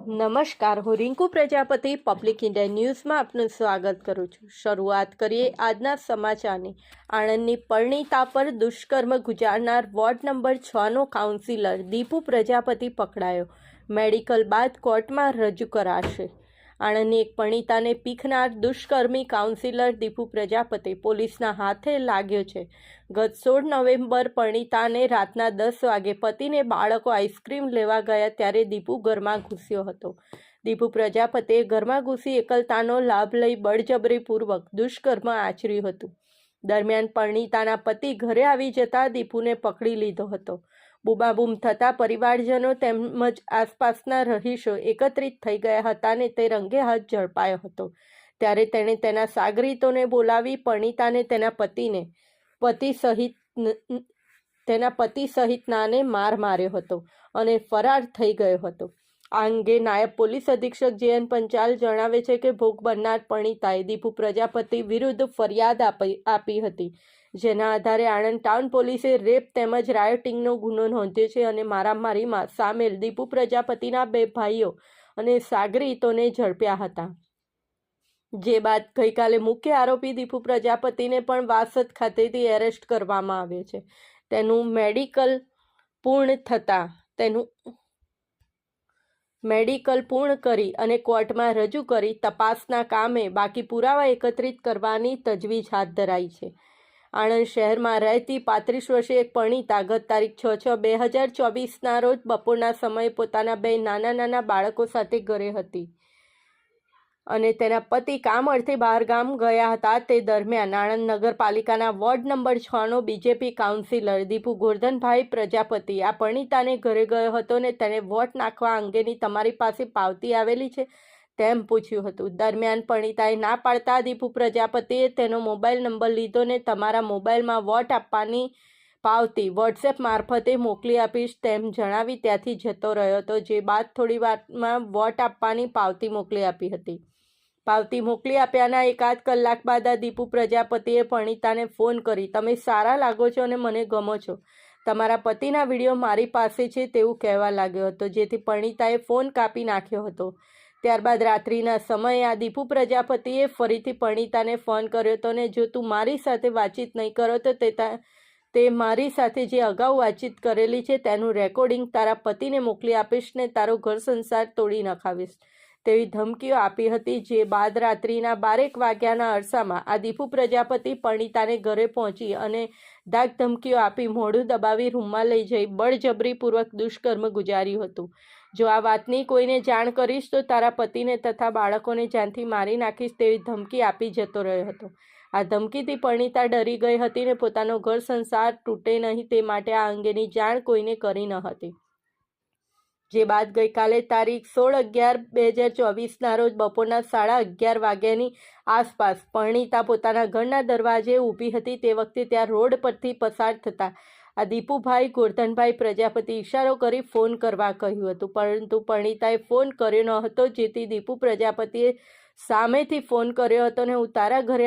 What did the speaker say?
નમસ્કાર, હું Rinku Prajapati public India ન્યૂઝમાં આપનું સ્વાગત કરું છું। શરૂઆત કરીએ આજના સમાચારની। આણંદની પરણિતા પર દુષ્કર્મ ગુજારનાર વોર્ડ નંબર 6નો કાઉન્સિલર દીપુ પ્રજાપતિ પકડાયો। મેડિકલ બાદ કોર્ટમાં રજૂ કરાશે। આણંદની એક પરણિતાને પીખનાર દુષ્કર્મી કાઉન્સિલર દીપુ પ્રજાપતિ પોલીસના હાથે લાગ્યો છે। ગત 16 નવેમ્બર પરણિતાને રાતના 10 વાગે પતિને બાળકો આઈસ્ક્રીમ લેવા ગયા ત્યારે દીપુ ઘરમાં ઘૂસ્યો હતો। દીપુ પ્રજાપતિએ ઘરમાં ઘૂસી એકલતાનો લાભ લઈ બળજબરીપૂર્વક દુષ્કર્મ આચર્યું હતું। દરમિયાન પરણિતાના પતિ ઘરે આવી જતા દીપુને પકડી લીધો હતો। બૂમાબૂમ થતાં પરિવારજનો તેમજ આસપાસના રહીશો એકત્રિત થઈ ગયા હતા અને તે રંગે હાથ ઝડપાયો હતો। ત્યારે તેણે તેના સાગરીતોને બોલાવી પરણિતાને તેના પતિ સહિતનાને માર માર્યો હતો અને ફરાર થઈ ગયો હતો। આ અંગે નાયબ પોલીસ અધિક્ષક જે.એન. પંચાલ જણાવે છે કે ભોગ બનનાર પરણિતાએ દીપુ પ્રજાપતિ વિરુદ્ધ ફરિયાદ આપી હતી, જેના આધારે આણંદ ટાઉન પોલીસે રેપ તેમજ રાયોટિંગનો ગુનો નોંધ્યો છે અને મારામારીમાં સામેલ દીપુ પ્રજાપતિના 2 ભાઈઓ અને સાગરીતોને ઝડપ્યા હતા। જે બાદ ગઈકાલે મુખ્ય આરોપી દીપુ પ્રજાપતિને પણ વાસદ ખાતેથી એરેસ્ટ કરવામાં આવ્યો છે। તેનું મેડિકલ પૂર્ણ કરી અને કોર્ટમાં રજૂ કરી તપાસના કામે બાકી પુરાવા એકત્રિત કરવાની તજવીજ હાથ ધરાઈ છે। આણંદ શહેરમાં રહેતી 35 વર્ષીય એક પરણિતા ગત તારીખ 6/6/2024ના રોજ બપોરના સમયે પોતાના 2 નાના બાળકો સાથે ઘરે હતી અને તેના પતિ કામ અર્થે બહાર ગામ ગયા હતા। તે દરમિયાન આણંદ નગરપાલિકાના વોર્ડ નંબર 6નો બીજેપી કાઉન્સિલર દીપુ ગોરધનભાઈ પ્રજાપતિ આ પરણિતાને ઘરે ગયો હતો અને તેને વોટ નાખવા અંગેની તમારી પાસે પાવતી આવેલી છે તેમ પૂછ્યું હતું। દરમિયાન પરણિતાએ ના પાડતા દીપુ પ્રજાપતિએ તેનો મોબાઈલ નંબર લીધો ને તમારા મોબાઈલમાં વોટ આપવાની પાવતી વોટ્સએપ મારફતે મોકલી આપીશ તેમ જણાવી ત્યાંથી જતો રહ્યો હતો। જે બાદ થોડી વારમાં વોટ આપવાની પાવતી મોકલી આપી હતી। પાવતી મોકલી આપ્યાના 1-8 કલાક બાદ આ દીપુ પ્રજાપતિએ પરણિતાને ફોન કરી તમે સારા લાગો છો અને મને ગમો છો, તમારા પતિના વિડીયો મારી પાસે છે તેવું કહેવા લાગ્યો હતો, જેથી પરણિતાએ ફોન કાપી નાખ્યો હતો। ત્યારબાદ રાત્રિના સમયે આ દીપુ પ્રજાપતિએ ફરીથી પરણિતાને ફોન કર્યો હતો અને જો તું મારી સાથે વાતચીત નહીં કરો તો તે મારી સાથે જે અગાઉ વાતચીત કરેલી છે તેનું રેકોર્ડિંગ તારા પતિને મોકલી આપીશ ને તારો ઘર સંસાર તોડી નખાવીશ તેવી ધમકીઓ આપી હતી। જે બાદ રાત્રિના 12 વાગ્યાના અરસામાં આ દીપુ પ્રજાપતિ પરણિતાને ઘરે પહોંચી અને ધાક ધમકીઓ આપી મોઢું દબાવી રૂમમાં લઈ જઈ બળજબરીપૂર્વક દુષ્કર્મ ગુજાર્યું હતું। જો આ વાતની કોઈને જાણ કરીશ તો તારા પતિને તથા બાળકોને જાનથી મારી નાખીશ તેવી ધમકી આપી જતો રહ્યો હતો। આ ધમકીથી પરણિતા ડરી ગઈ હતી ને પોતાનો ઘર સંસાર તૂટે નહીં તે માટે આ અંગેની જાણ કોઈને કરી ન હતી। જે બાદ ગઈકાલે તારીખ 16/11/2024ના રોજ બપોરના 11:30 વાગ્યાની આસપાસ પરણિતા પોતાના ઘરના દરવાજે ઊભી હતી તે વખતે ત્યાં રોડ પરથી પસાર થતા આ દીપુભાઈ ગોરધનભાઈ પ્રજાપતિ ઇશારો કરી ફોન કરવા કહ્યું હતું, પરંતુ પરણિતાએ ફોન કર્યો ન હતો, જેથી દીપુ પ્રજાપતિએ સામેથી ફોન કર્યો હતો અને હું તારા ઘરે